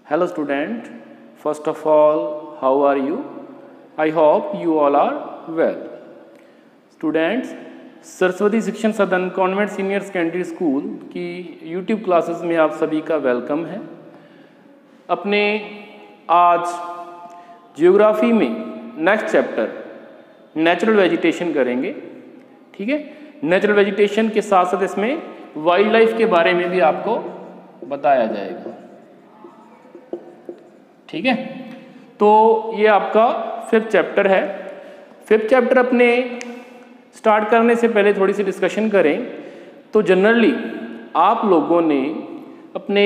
Hello student, first of all, how are you? I hope you all are well. Students, Saraswati शिक्षण सदन convent senior secondary school की YouTube classes में आप सभी का वेलकम है। अपने आज जियोग्राफी में नेक्स्ट चैप्टर नेचुरल वेजिटेशन करेंगे, ठीक है। नेचुरल वेजिटेशन के साथ साथ इसमें वाइल्ड लाइफ के बारे में भी आपको बताया जाएगा, ठीक है। तो ये आपका फिफ्थ चैप्टर है। फिफ्थ चैप्टर अपने स्टार्ट करने से पहले थोड़ी सी डिस्कशन करें तो जनरली आप लोगों ने अपने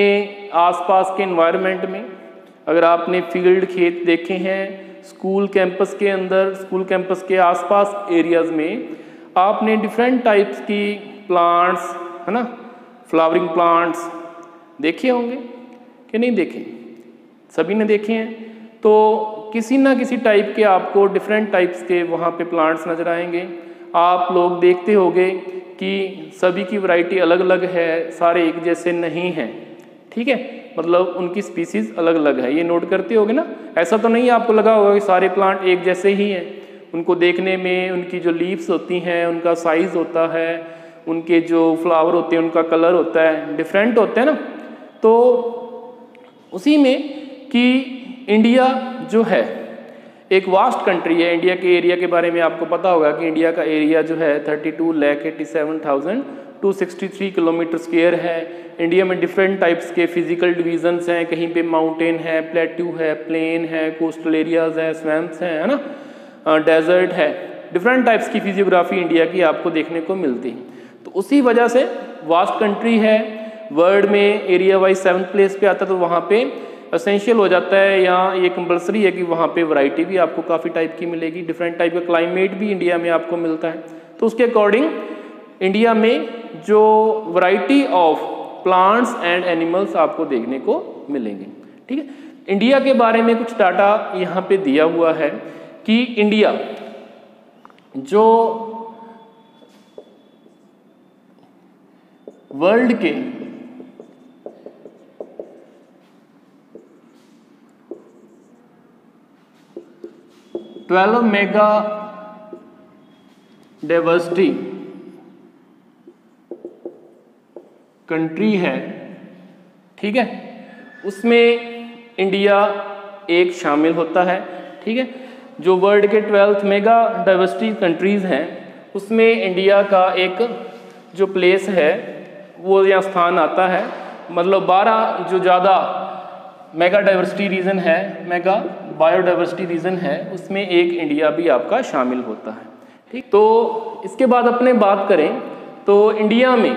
आसपास के एनवायरनमेंट में, अगर आपने फील्ड खेत देखे हैं, स्कूल कैंपस के अंदर, स्कूल कैंपस के आसपास एरियाज़ में आपने डिफरेंट टाइप्स की प्लांट्स, है ना, फ्लावरिंग प्लांट्स देखे होंगे कि नहीं देखे? सभी ने देखे हैं। तो किसी ना किसी टाइप के आपको डिफरेंट टाइप्स के वहाँ पे प्लांट्स नज़र आएंगे। आप लोग देखते होंगे कि सभी की वैरायटी अलग अलग है, सारे एक जैसे नहीं हैं, ठीक है। मतलब उनकी स्पीसीज़ अलग अलग है, ये नोट करते होगे ना। ऐसा तो नहीं आपको लगा होगा कि सारे प्लांट एक जैसे ही हैं। उनको देखने में उनकी जो लीव्स होती हैं, उनका साइज़ होता है, उनके जो फ्लावर होते हैं, उनका कलर होता है, डिफरेंट होते हैं ना। तो उसी में कि इंडिया जो है एक वास्ट कंट्री है। इंडिया के एरिया के बारे में आपको पता होगा कि इंडिया का एरिया जो है 32,87,263 किलोमीटर स्क्वायर है। इंडिया में डिफरेंट टाइप्स के फिजिकल डिवीजन्स हैं, कहीं पे माउंटेन है, प्लेट्यू है, प्लेन है, कोस्टल एरियाज है, स्वैम्प्स हैं, है ना, डेजर्ट है। डिफरेंट टाइप्स की फिजियोग्राफी इंडिया की आपको देखने को मिलती है। तो उसी वजह से वास्ट कंट्री है, वर्ल्ड में एरिया वाइज 7th प्लेस पे आता है। तो वहाँ पे एसेंशियल हो जाता है, या ये कंपलसरी है कि वहाँ पे वैरायटी भी आपको काफ़ी टाइप की मिलेगी। डिफरेंट टाइप का क्लाइमेट भी इंडिया में आपको मिलता है। तो उसके अकॉर्डिंग इंडिया में जो variety of plants and animals आपको देखने को मिलेंगे, ठीक है। इंडिया के बारे में कुछ डाटा यहाँ पे दिया हुआ है कि इंडिया जो वर्ल्ड के मेगा डाइवर्सिटी कंट्री है, ठीक है। उसमें इंडिया एक शामिल होता है, ठीक है। जो वर्ल्ड के 12th मेगा डाइवर्सिटी कंट्रीज़ हैं उसमें इंडिया का एक जो प्लेस है वो यहाँ स्थान आता है। मतलब 12 जो ज़्यादा मेगा डाइवर्सिटी रीजन है, मेगा बायोडाइवर्सिटी रीजन है, उसमें एक इंडिया भी आपका शामिल होता है, ठीक। तो इसके बाद अपने बात करें तो इंडिया में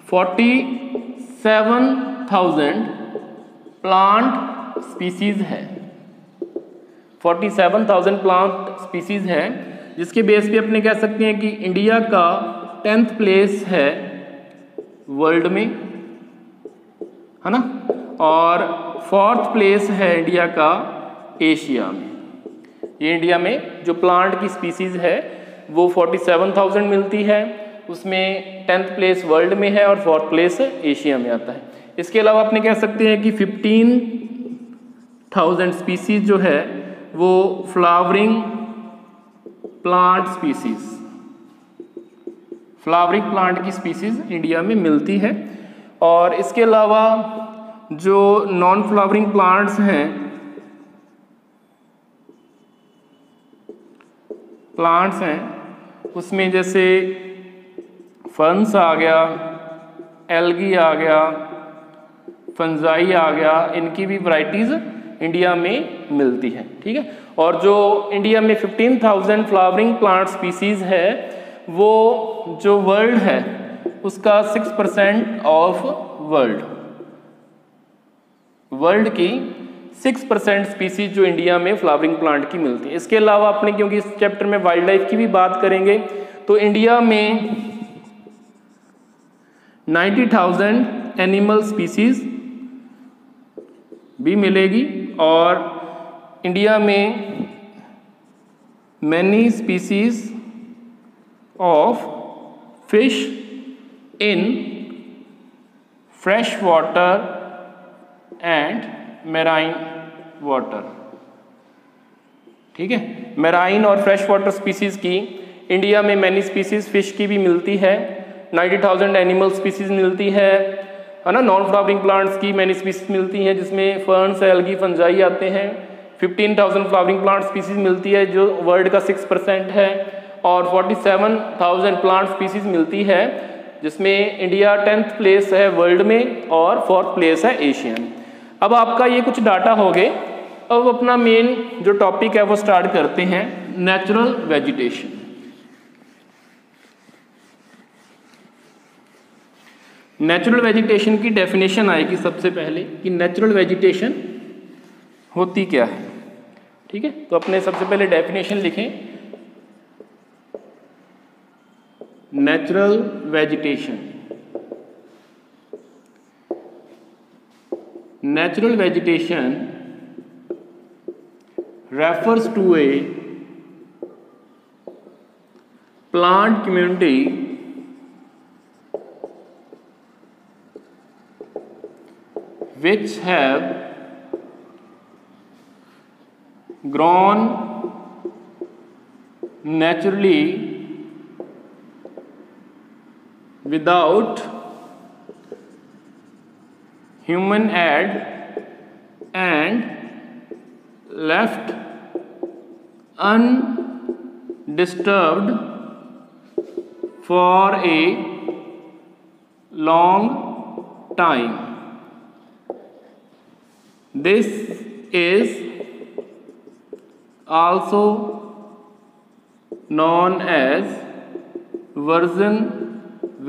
47,000 प्लांट स्पीसीज है। 47,000 प्लांट स्पीसीज है, जिसके बेस पे अपने कह सकते हैं कि इंडिया का 10th प्लेस है वर्ल्ड में, है ना, और 4th प्लेस है इंडिया का एशिया में। ये इंडिया में जो प्लांट की स्पीसीज है वो 47,000 मिलती है, उसमें 10th प्लेस वर्ल्ड में है और 4th प्लेस एशिया में आता है। इसके अलावा अपने कह सकते हैं कि 15,000 स्पीसीज जो है वो flowering plant species, flowering plant की स्पीसीज इंडिया में मिलती है। और इसके अलावा जो नॉन फ्लावरिंग प्लांट्स हैं, उसमें जैसे फर्न्स आ गया, एल्गी आ गया, फंजाई आ गया, इनकी भी वैरायटीज़ इंडिया में मिलती है, ठीक है। और जो इंडिया में 15,000 फ्लावरिंग प्लांट स्पीसीज है वो जो वर्ल्ड है उसका 6% ऑफ वर्ल्ड की 6% स्पीसीज जो इंडिया में फ्लावरिंग प्लांट की मिलती है। इसके अलावा अपने, क्योंकि इस चैप्टर में वाइल्ड लाइफ की भी बात करेंगे, तो इंडिया में 90,000 एनिमल स्पीसीज भी मिलेगी। और इंडिया में many species of fish in fresh water and marine water. ठीक है, मैराइन और फ्रेश वाटर स्पीसीज की इंडिया में मैनी स्पीसीज फिश की भी मिलती है, 90,000 एनिमल स्पीसीज मिलती है ना। नॉन फ्लावरिंग प्लांट्स की मैनी स्पीसीज मिलती हैं जिसमें फर्न्स, एल्गी, फंजाई आते हैं। 15,000 फ्लावरिंग प्लांट स्पीसीज मिलती है जो वर्ल्ड का 6% है, और 47,000 प्लांट स्पीसीज मिलती है जिसमें इंडिया 10th प्लेस है वर्ल्ड में और 4th प्लेस है एशिया में। अब आपका ये कुछ डाटा हो गए। अब अपना मेन जो टॉपिक है वो स्टार्ट करते हैं, नेचुरल वेजिटेशन। नेचुरल वेजिटेशन की डेफिनेशन आएगी सबसे पहले कि नेचुरल वेजिटेशन होती क्या है। ठीक है, तो अपने सबसे पहले डेफिनेशन लिखें, natural vegetation. Natural vegetation refers to a plant community which have grown naturally without human aid and left undisturbed for a long time. This is also known as virgin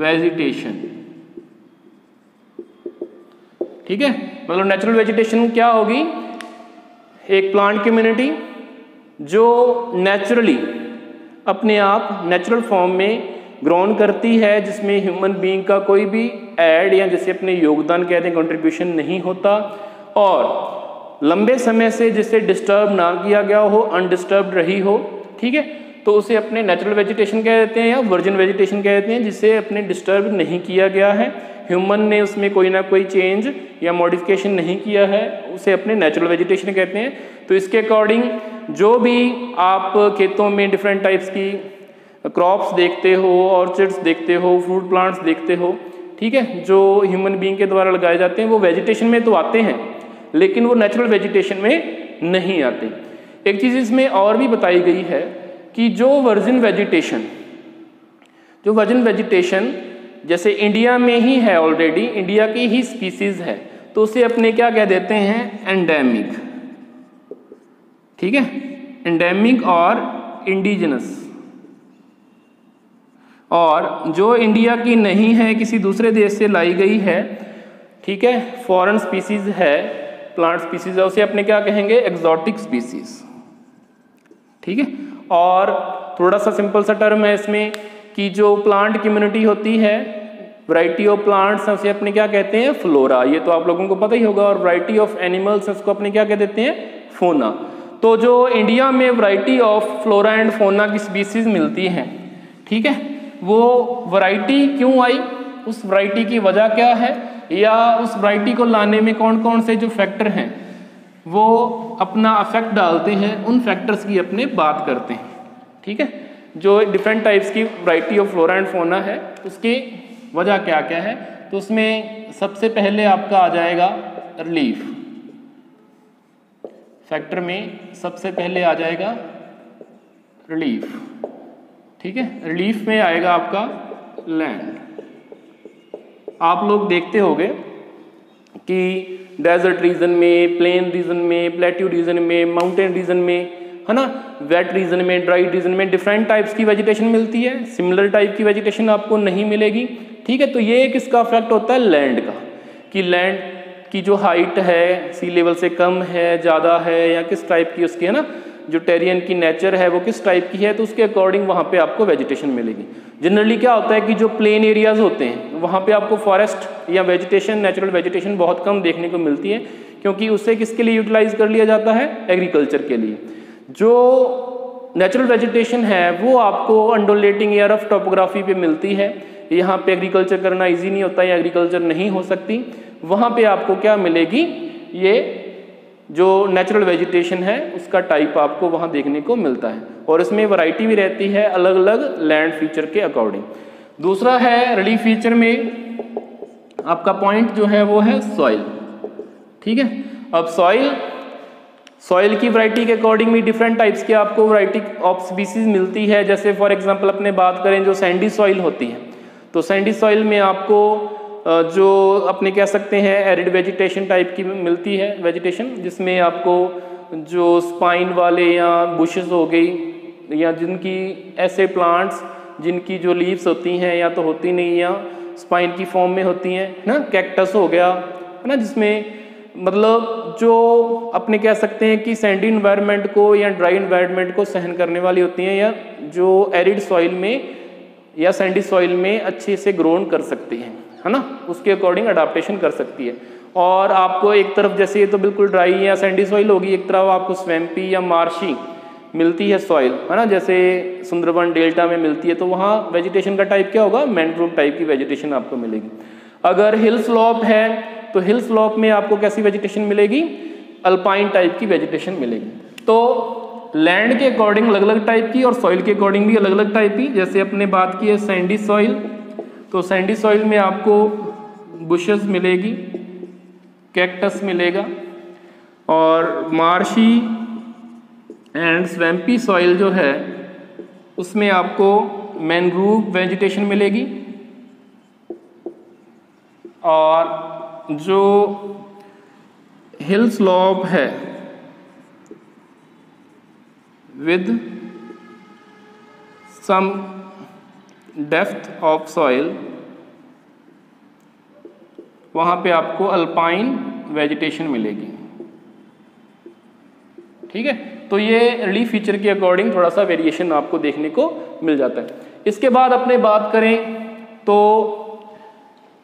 vegetation। ठीक है, मतलब natural vegetation क्या होगी, एक plant community जो naturally अपने आप natural form में ग्रोन करती है, जिसमें ह्यूमन बीइंग का कोई भी ऐड या जिसे अपने योगदान कहते हैं कंट्रीब्यूशन नहीं होता, और लंबे समय से जिसे डिस्टर्ब ना किया गया हो, अनडिस्टर्ब रही हो। ठीक है, तो उसे अपने नेचुरल वेजिटेशन कह देते हैं या वर्जिन वेजिटेशन कह देते हैं, जिसे अपने डिस्टर्ब नहीं किया गया है, ह्यूमन ने उसमें कोई ना कोई चेंज या मॉडिफिकेशन नहीं किया है, उसे अपने नेचुरल वेजिटेशन कहते हैं। तो इसके अकॉर्डिंग जो भी आप खेतों में डिफरेंट टाइप्स की क्रॉप्स देखते हो, ऑर्चिड्स देखते हो, फ्रूट प्लांट्स देखते हो, ठीक है, जो ह्यूमन बीइंग के द्वारा लगाए जाते हैं, वो वेजिटेशन में तो आते हैं लेकिन वो नेचुरल वेजिटेशन में नहीं आते। एक चीज़ इसमें और भी बताई गई है कि जो वर्जिन वेजिटेशन जैसे इंडिया में ही है, ऑलरेडी इंडिया की ही स्पीसीज है, तो उसे अपने क्या कह देते हैं, एंडेमिक। ठीक है, एंडेमिक और इंडिजिनस। और जो इंडिया की नहीं है, किसी दूसरे देश से लाई गई है, ठीक है, फॉरेन स्पीसीज है, प्लांट स्पीसीज है, उसे अपने क्या कहेंगे, एक्सोटिक स्पीसीज। ठीक है, और थोड़ा सा सिंपल सा टर्म है इसमें कि जो प्लांट कम्युनिटी होती है, वैरायटी ऑफ प्लांट्स है, उसे अपने क्या कहते हैं, फ्लोरा। ये तो आप लोगों को पता ही होगा। और वैरायटी ऑफ एनिमल्स है, उसको अपने क्या कह देते हैं, फोना। तो जो इंडिया में variety of flora and fauna की स्पीसीज मिलती हैं, ठीक है, वो वैरायटी क्यों आई, उस वैरायटी की वजह क्या है, या उस वैरायटी को लाने में कौन कौन से जो फैक्टर हैं वो अपना अफेक्ट डालते हैं, उन फैक्टर्स की अपने बात करते हैं। ठीक है, जो डिफरेंट टाइप्स की variety of flora and fauna है उसकी वजह क्या क्या है। तो उसमें सबसे पहले आपका आ जाएगा रिलीफ फैक्टर में, सबसे पहले आ जाएगा रिलीफ। ठीक है, रिलीफ में आएगा आपका लैंड। आप लोग देखते होंगे कि डेजर्ट रीजन में, प्लेन रीजन में, प्लेट्यू रीजन में, माउंटेन रीजन में, है ना, वेट रीजन में, ड्राई रीजन में डिफरेंट टाइप्स की वेजिटेशन मिलती है, सिमिलर टाइप की वेजिटेशन आपको नहीं मिलेगी। ठीक है, तो ये किसका इफेक्ट होता है, लैंड का, कि लैंड की जो हाइट है सी लेवल से कम है, ज़्यादा है, या किस टाइप की उसकी, है ना, जो टेरियन की नेचर है वो किस टाइप की है, तो उसके अकॉर्डिंग वहाँ पे आपको वेजिटेशन मिलेगी। जनरली क्या होता है कि जो प्लेन एरियाज होते हैं वहाँ पे आपको फॉरेस्ट या वेजिटेशन, नेचुरल वेजिटेशन बहुत कम देखने को मिलती है, क्योंकि उसे किसके लिए यूटिलाइज कर लिया जाता है, एग्रीकल्चर के लिए। जो नेचुरल वेजिटेशन है वो आपको अंडोलेटिंग या रफ टोपोग्राफी पे मिलती है। यहाँ पे एग्रीकल्चर करना इजी नहीं होता या एग्रीकल्चर नहीं हो सकती, वहाँ पे आपको क्या मिलेगी, ये जो नेचुरल वेजिटेशन है उसका टाइप आपको वहाँ देखने को मिलता है, और इसमें वैरायटी भी रहती है अलग अलग लैंड फीचर के अकॉर्डिंग। दूसरा है रिलीफ फीचर में आपका पॉइंट जो है वो है सॉइल। ठीक है, अब सॉइल की वैरायटी के अकॉर्डिंग भी डिफरेंट टाइप्स के आपको वैरायटी ऑफ स्पीसीज मिलती है। जैसे फॉर एग्जांपल अपने बात करें जो सैंडी सॉइल होती है, तो सैंडी सॉइल में आपको जो अपने कह सकते हैं एरिड वेजिटेशन टाइप की मिलती है वेजिटेशन, जिसमें आपको जो स्पाइन वाले या बुशेस हो गई या जिनकी ऐसे प्लांट्स जिनकी जो लीव्स होती हैं या तो होती नहीं या स्पाइन की फॉर्म में होती हैं ना, कैक्टस हो गया है ना, जिसमें मतलब जो अपने कह सकते हैं कि सैंडी इन्वायरमेंट को या ड्राई इन्वायरमेंट को सहन करने वाली होती हैं, या जो एरिड सॉइल में या सैंडी सॉइल में अच्छे से ग्रोन कर सकती हैं, है ना, उसके अकॉर्डिंग अडाप्टेशन कर सकती है। और आपको एक तरफ जैसे ये तो बिल्कुल ड्राई या सैंडी सॉइल होगी, एक तरफ आपको स्वैम्पी या मार्शी मिलती है सॉइल, है ना, जैसे सुंदरबन डेल्टा में मिलती है, तो वहाँ वेजिटेशन का टाइप क्या होगा, मैनग्रोव टाइप की वेजिटेशन आपको मिलेगी। अगर हिल स्लॉप है तो हिल स्लॉप में आपको कैसी वेजिटेशन मिलेगी, अल्पाइन टाइप की वेजिटेशन मिलेगी। तो लैंड के अकॉर्डिंग अलग अलग टाइप की और सॉइल के अकॉर्डिंग भी अलग अलग टाइप की। जैसे अपने बात की है सैंडी सॉइल, तो सैंडी सॉइल में आपको बुशेस मिलेगी, कैक्टस मिलेगा, और मार्शी एंड स्वैम्पी सॉइल जो है उसमें आपको मैनग्रोव वेजिटेशन मिलेगी, और जो हिल स्लॉप है with some depth of soil, वहाँ पे आपको अल्पाइन वेजिटेशन मिलेगी। ठीक है, तो ये रिलीफ फीचर के अकॉर्डिंग थोड़ा सा वेरिएशन आपको देखने को मिल जाता है। इसके बाद अपने बात करें तो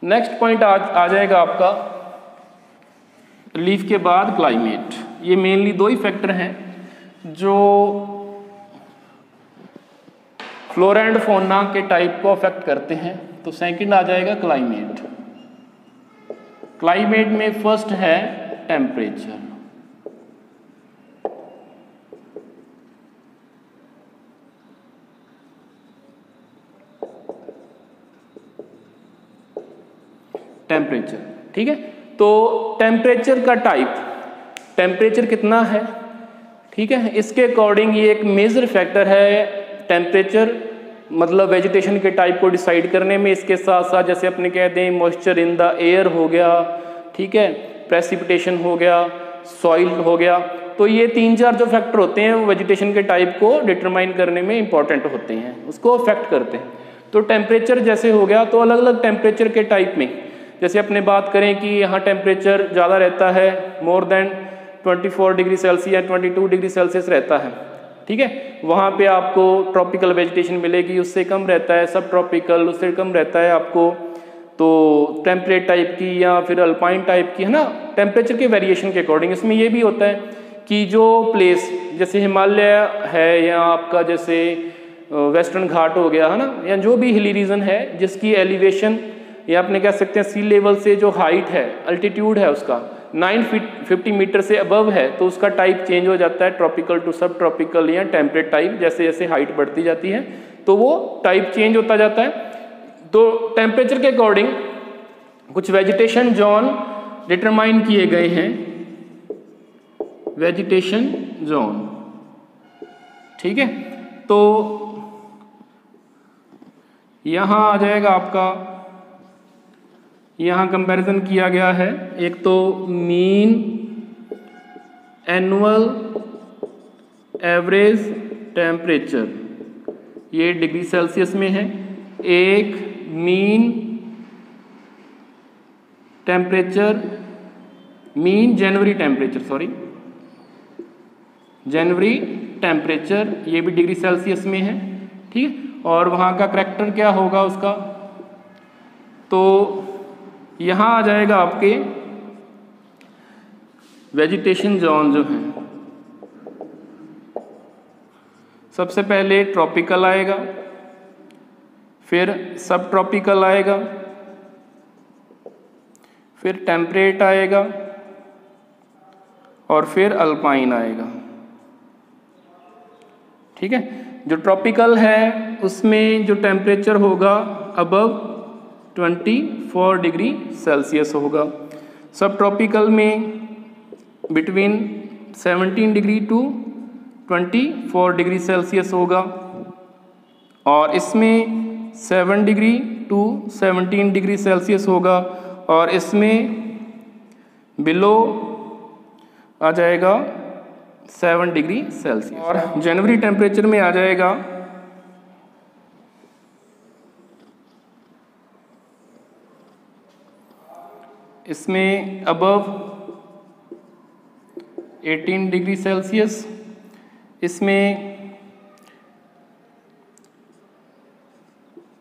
नेक्स्ट पॉइंट आ जाएगा आपका रिलीफ के बाद क्लाइमेट। ये मेनली दो ही फैक्टर हैं जो फ्लोरा एंड फौना के टाइप को अफेक्ट करते हैं। तो सेकंड आ जाएगा क्लाइमेट। क्लाइमेट में फर्स्ट है टेम्परेचर। टेम्परेचर, ठीक है, तो टेम्परेचर का टाइप, टेम्परेचर कितना है, ठीक है, इसके अकॉर्डिंग ये एक मेजर फैक्टर है। टेम्परेचर मतलब वेजिटेशन के टाइप को डिसाइड करने में। इसके साथ साथ जैसे अपने कहते हैं मॉइस्चर इन द एयर हो गया, ठीक है, प्रेसिपिटेशन हो गया, सॉइल हो गया, तो ये तीन चार जो फैक्टर होते हैं वो वेजिटेशन के टाइप को डिटरमाइन करने में इंपॉर्टेंट होते हैं, उसको अफेक्ट करते हैं। तो टेम्परेचर जैसे हो गया, तो अलग अलग टेम्परेचर के टाइप में जैसे अपने बात करें कि यहाँ टेम्परेचर ज़्यादा रहता है, मोर देन 24 डिग्री सेल्सियस या 22 डिग्री सेल्सियस रहता है, ठीक है, वहाँ पे आपको ट्रॉपिकल वेजिटेशन मिलेगी। उससे कम रहता है सब ट्रॉपिकल, उससे कम रहता है आपको तो टेम्परेट टाइप की या फिर अल्पाइन टाइप की, है ना, टेम्परेचर के वेरिएशन के अकॉर्डिंग। इसमें ये भी होता है कि जो प्लेस जैसे हिमालय है या आपका जैसे वेस्टर्न घाट हो गया, है ना, या जो भी हिली रीजन है जिसकी एलिवेशन या अपने कह सकते हैं सी लेवल से जो हाइट है, अल्टीट्यूड है उसका 950 मीटर से अबव है, तो उसका टाइप चेंज हो जाता है ट्रॉपिकल टू सब ट्रॉपिकल या टेम्परेट टाइप। जैसे जैसे हाइट बढ़ती जाती है तो वो टाइप चेंज होता जाता है। तो टेम्परेचर के अकॉर्डिंग कुछ वेजिटेशन जोन डिटरमाइन किए गए हैं, वेजिटेशन जोन, ठीक है। तो यहाँ आ जाएगा आपका, यहाँ कंपैरिजन किया गया है, एक तो मीन एनुअल एवरेज टेम्परेचर, ये डिग्री सेल्सियस में है, एक मीन टेम्परेचर, मीन जनवरी टेम्परेचर, सॉरी जनवरी टेम्परेचर, ये भी डिग्री सेल्सियस में है, ठीक है। और वहाँ का करैक्टर क्या होगा उसका, तो यहाँ आ जाएगा आपके वेजिटेशन जोन जो है, सबसे पहले ट्रॉपिकल आएगा, फिर सब ट्रॉपिकल आएगा, फिर टेम्परेट आएगा और फिर अल्पाइन आएगा। ठीक है, जो ट्रॉपिकल है उसमें जो टेम्परेचर होगा अबव 24 डिग्री सेल्सियस होगा। सब ट्रॉपिकल में between 17 degree to 24 degree Celsius होगा और इसमें 7 डिग्री टू 17 डिग्री सेल्सियस होगा और इसमें बिलो आ जाएगा 7 डिग्री सेल्सियस। और जनवरी टेम्परेचर में आ जाएगा इसमें अबव 18 डिग्री सेल्सियस, इसमें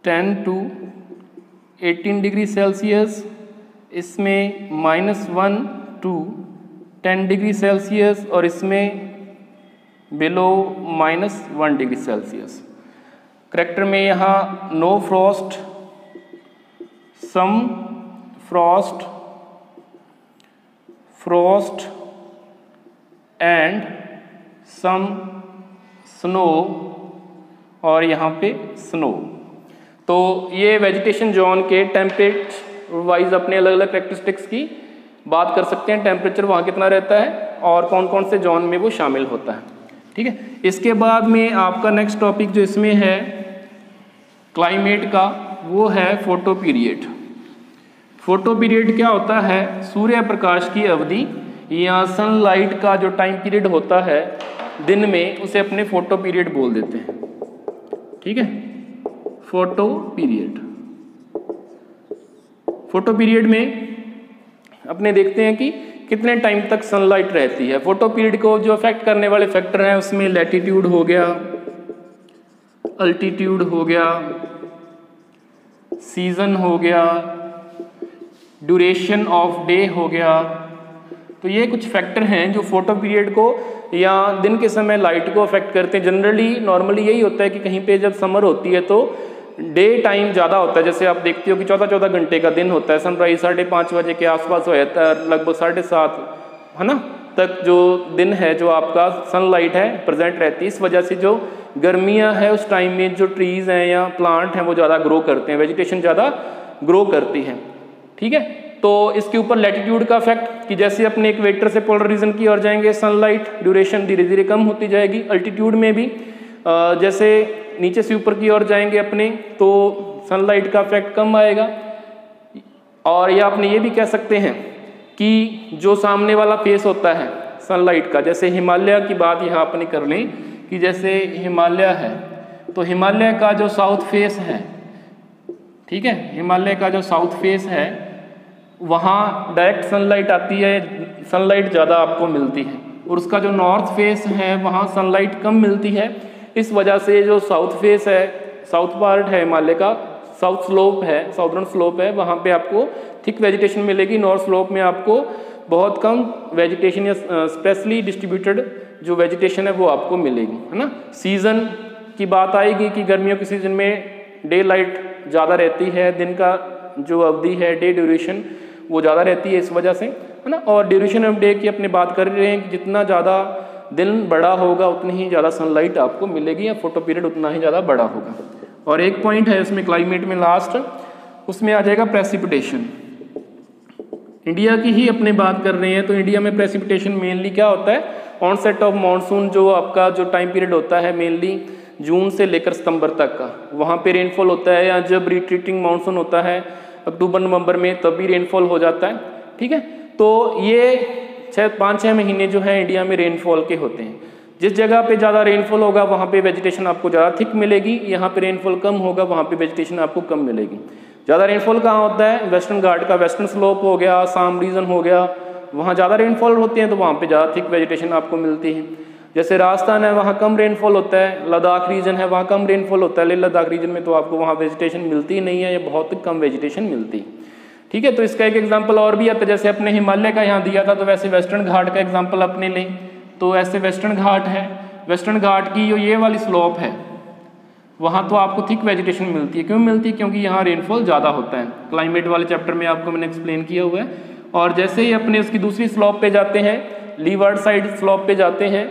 10 टू 18 डिग्री सेल्सियस, इसमें -1 टू 10 डिग्री सेल्सियस और इसमें बिलो -1 डिग्री सेल्सियस। करैक्टर में यहाँ no frost, some frost, frost and some snow और यहाँ पे स्नो। तो ये वेजिटेशन जोन के टेम्परेचर वाइज अपने अलग अलग कैरेक्टरिस्टिक्स की बात कर सकते हैं। टेम्परेचर वहाँ कितना रहता है और कौन कौन से जोन में वो शामिल होता है। ठीक है, इसके बाद में आपका नेक्स्ट टॉपिक जो इसमें है क्लाइमेट का, वो है फोटो पीरियड। फोटो पीरियड क्या होता है? सूर्य प्रकाश की अवधि या सनलाइट का जो टाइम पीरियड होता है दिन में, उसे अपने फोटो पीरियड बोल देते हैं। ठीक है, फोटो पीरियड। फोटो पीरियड में अपने देखते हैं कि कितने टाइम तक सनलाइट रहती है। फोटो पीरियड को जो अफेक्ट करने वाले फैक्टर हैं उसमें लैटिट्यूड हो गया, अल्टीट्यूड हो गया, सीजन हो गया, ड्यूरेशन ऑफ डे हो गया। तो ये कुछ फैक्टर हैं जो फोटो पीरियड को या दिन के समय लाइट को अफेक्ट करते हैं। जनरली नॉर्मली यही होता है कि कहीं पे जब समर होती है तो डे टाइम ज़्यादा होता है। जैसे आप देखते हो कि 14-14 घंटे का दिन होता है। सनराइज 5:30 बजे के आसपास हो जाता है, लगभग 7:30 है ना तक जो दिन है जो आपका सनलाइट है प्रेजेंट रहती है। इस वजह से जो गर्मियाँ हैं उस टाइम में जो ट्रीज़ हैं या प्लांट हैं वो ज़्यादा ग्रो करते हैं, वेजिटेशन ज़्यादा ग्रो करती है। ठीक है, तो इसके ऊपर लैटिट्यूड का इफेक्ट कि जैसे अपने इक्वेटर से पोलर रीजन की ओर जाएंगे सनलाइट ड्यूरेशन धीरे धीरे कम होती जाएगी। अल्टीट्यूड में भी जैसे नीचे से ऊपर की ओर जाएंगे अपने तो सनलाइट का इफेक्ट कम आएगा। और या अपने ये भी कह सकते हैं कि जो सामने वाला फेस होता है सनलाइट का, जैसे हिमालय की बात यहाँ अपने कर लें कि जैसे हिमालय है तो हिमालय का जो साउथ फेस है, ठीक है, हिमालय का जो साउथ फेस है वहाँ डायरेक्ट सनलाइट आती है, सनलाइट ज़्यादा आपको मिलती है। और उसका जो नॉर्थ फेस है वहाँ सनलाइट कम मिलती है। इस वजह से जो साउथ फेस है, साउथ पार्ट है हिमालय का, साउथ स्लोप है, साउदर्न स्लोप है, वहाँ पे आपको थिक वेजिटेशन मिलेगी। नॉर्थ स्लोप में आपको बहुत कम वेजिटेशन या स्पेशली डिस्ट्रीब्यूटेड जो वेजिटेशन है वो आपको मिलेगी, है ना। सीज़न की बात आएगी कि गर्मियों के सीज़न में डे लाइट ज़्यादा रहती है, दिन का जो अवधि है डे ड्यूरेशन वो ज़्यादा रहती है इस वजह से, है ना। और ड्यूरेशन ऑफ डे की अपने बात कर रहे हैं कि जितना ज़्यादा दिन बड़ा होगा उतनी ही ज़्यादा सनलाइट आपको मिलेगी या फोटो पीरियड उतना ही ज़्यादा बड़ा होगा। और एक पॉइंट है उसमें क्लाइमेट में लास्ट, उसमें आ जाएगा प्रेसिपिटेशन। इंडिया की ही अपने बात कर रहे हैं तो इंडिया में प्रेसिपिटेशन मेनली क्या होता है? ऑनसेट ऑफ मानसून जो आपका जो टाइम पीरियड होता है मेनली जून से लेकर सितंबर तक का, वहाँ पे रेनफॉल होता है। या जब रिट्रीटिंग मानसून होता है अक्टूबर नवंबर में तभी रेनफॉल हो जाता है। ठीक है, तो ये 5-6 महीने जो है इंडिया में रेनफॉल के होते हैं। जिस जगह पे ज़्यादा रेनफॉल होगा वहाँ पे वेजिटेशन आपको ज़्यादा थिक मिलेगी, यहाँ पे रेनफॉल कम होगा वहाँ पे वेजिटेशन आपको कम मिलेगी। ज़्यादा रेनफॉल कहाँ होता है? वेस्टर्न घाट का वेस्टर्न स्लोप हो गया, आसाम रीजन हो गया, वहाँ ज़्यादा रेनफॉल होते हैं तो वहाँ पे ज़्यादा थिक वेजिटेशन आपको मिलती है। जैसे राजस्थान है वहाँ कम रेनफॉल होता है, लद्दाख रीजन है वहाँ कम रेनफॉल होता है, लेह लद्दाख रीजन में तो आपको वहाँ वेजिटेशन मिलती ही नहीं है या बहुत कम वेजिटेशन मिलती है। ठीक है, तो इसका एक एग्जांपल और भी आता है, जैसे अपने हिमालय का यहाँ दिया था तो वैसे वेस्टर्न घाट का एग्जांपल अपने लें तो ऐसे वेस्टर्न घाट है वेस्टर्न घाट की जो ये वाली स्लोप है वहाँ तो आपको थिक वेजिटेशन मिलती है। क्यों मिलती है? क्योंकि यहाँ रेनफॉल ज़्यादा होता है। क्लाइमेट वाले चैप्टर में आपको मैंने एक्सप्लेन किया हुआ है। और जैसे ही अपने उसकी दूसरी स्लोप पे जाते हैं, लीवार्ड साइड स्लोप पे जाते हैं,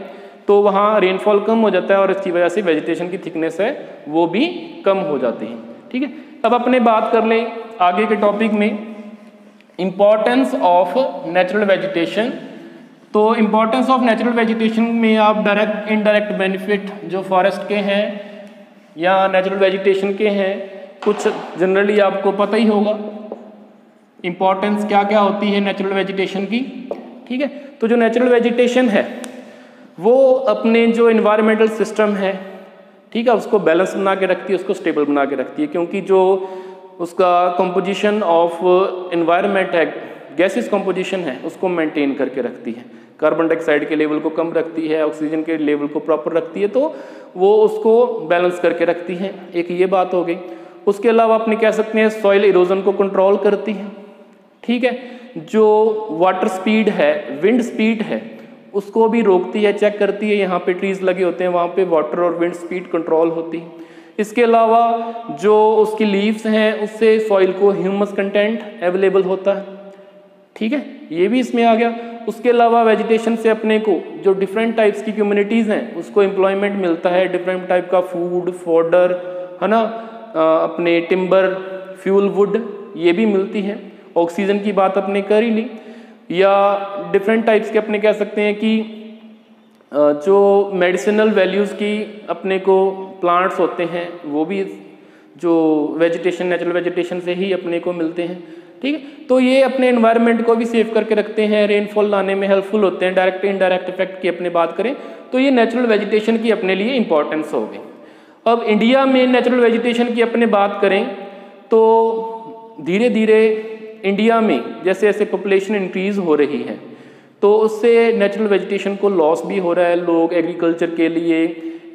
तो वहाँ रेनफॉल कम हो जाता है और इसकी वजह से वेजिटेशन की थिकनेस है वो भी कम हो जाती है। ठीक है, अब अपने बात कर लें आगे के टॉपिक में, इम्पॉर्टेंस ऑफ नेचुरल वेजिटेशन। तो इम्पॉर्टेंस ऑफ नेचुरल वेजिटेशन में आप डायरेक्ट इनडायरेक्ट बेनिफिट जो फॉरेस्ट के हैं या नेचुरल वेजिटेशन के हैं कुछ जनरली आपको पता ही होगा इम्पॉर्टेंस क्या क्या होती है नेचुरल वेजिटेशन की। ठीक है, तो जो नेचुरल वेजिटेशन है वो अपने जो इन्वायरमेंटल सिस्टम है, ठीक है, उसको बैलेंस बना के रखती है, उसको स्टेबल बना के रखती है। क्योंकि जो उसका कंपोजिशन ऑफ इन्वायरमेंट है, गैसेस कंपोजिशन है, उसको मेंटेन करके रखती है। कार्बन डाइऑक्साइड के लेवल को कम रखती है, ऑक्सीजन के लेवल को प्रॉपर रखती है, तो वो उसको बैलेंस करके रखती है। एक ये बात हो गई। उसके अलावा अपने कह सकते हैं सॉइल इरोजन को कंट्रोल करती है। ठीक है, जो वाटर स्पीड है, विंड स्पीड है, उसको भी रोकती है, चेक करती है। यहाँ पे ट्रीज लगे होते हैं, वहाँ पे वाटर और विंड स्पीड कंट्रोल होती है। इसके अलावा जो उसकी लीव्स हैं उससे सॉइल को ह्यूमस कंटेंट अवेलेबल होता है। ठीक है, ये भी इसमें आ गया। उसके अलावा वेजिटेशन से अपने को जो डिफरेंट टाइप्स की कम्युनिटीज़ हैं उसको एम्प्लॉयमेंट मिलता है, डिफरेंट टाइप का फूड, फॉडर, है ना, अपने टिम्बर, फ्यूल, वुड, ये भी मिलती है। ऑक्सीजन की बात अपने कर ही ली। या डिफरेंट टाइप्स के अपने कह सकते हैं कि जो मेडिसिनल वैल्यूज़ की अपने को प्लांट्स होते हैं वो भी जो वेजिटेशन, नेचुरल वेजिटेशन से ही अपने को मिलते हैं। ठीक है, तो ये अपने एनवायरनमेंट को भी सेव करके रखते हैं, रेनफॉल लाने में हेल्पफुल होते हैं। डायरेक्ट इनडायरेक्ट इफेक्ट की अपने बात करें तो ये नेचुरल वेजिटेशन की अपने लिए इंपॉर्टेंस हो गई। अब इंडिया में नेचुरल वेजिटेशन की अपने बात करें तो धीरे धीरे इंडिया में जैसे जैसे पॉपुलेशन इंक्रीज हो रही है तो उससे नेचुरल वेजिटेशन को लॉस भी हो रहा है। लोग एग्रीकल्चर के लिए,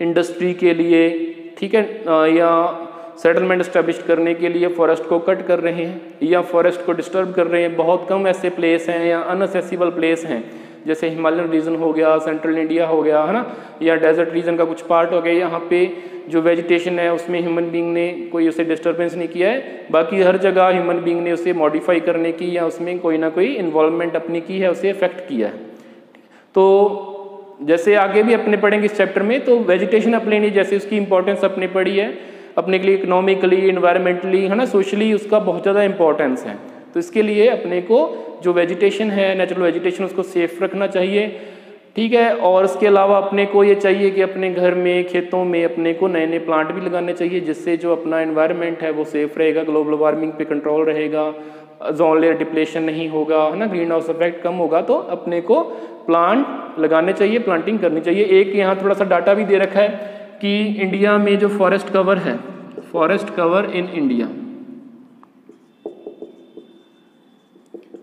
इंडस्ट्री के लिए, ठीक है, या सेटलमेंट इस्टेब्लिश करने के लिए फॉरेस्ट को कट कर रहे हैं या फॉरेस्ट को डिस्टर्ब कर रहे हैं। बहुत कम ऐसे प्लेस हैं या अनअसेसिबल प्लेस हैं जैसे हिमालयन रीजन हो गया, सेंट्रल इंडिया हो गया, है ना, या डेजर्ट रीजन का कुछ पार्ट हो गया। यहाँ पे जो वेजिटेशन है उसमें ह्यूमन बीइंग ने कोई उसे डिस्टर्बेंस नहीं किया है। बाकी हर जगह ह्यूमन बीइंग ने उसे मॉडिफाई करने की या उसमें कोई ना कोई इन्वॉल्वमेंट अपनी की है, उसे इफेक्ट किया है। तो जैसे आगे भी अपने पढ़ेंगे इस चैप्टर में, तो वेजिटेशन अपने लिए जैसे उसकी इंपॉर्टेंस अपने पढ़ी है, अपने के लिए इकोनॉमिकली, इन्वायरमेंटली, है ना, सोशली उसका बहुत ज़्यादा इंपॉर्टेंस है। तो इसके लिए अपने को जो वेजिटेशन है, नेचुरल वेजिटेशन, उसको सेफ रखना चाहिए। ठीक है, और इसके अलावा अपने को ये चाहिए कि अपने घर में, खेतों में अपने को नए नए प्लांट भी लगाने चाहिए जिससे जो अपना एनवायरनमेंट है वो सेफ रहेगा, ग्लोबल वार्मिंग पे कंट्रोल रहेगा, ओजोन लेयर डिप्लेशन नहीं होगा, है ना, ग्रीन हाउस इफेक्ट कम होगा। तो अपने को प्लांट लगाने चाहिए, प्लांटिंग करनी चाहिए। एक यहाँ थोड़ा सा डाटा भी दे रखा है कि इंडिया में जो फॉरेस्ट कवर है, फॉरेस्ट कवर इन इंडिया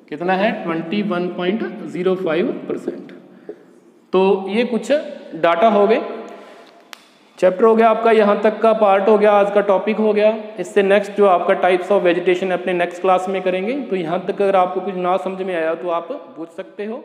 कितना है, 21.05%। तो ये कुछ डाटा हो गए, चैप्टर हो गया आपका, यहाँ तक का पार्ट हो गया, आज का टॉपिक हो गया। इससे नेक्स्ट जो आपका टाइप्स ऑफ वेजिटेशन अपने नेक्स्ट क्लास में करेंगे। तो यहाँ तक अगर आपको कुछ ना समझ में आया तो आप पूछ सकते हो।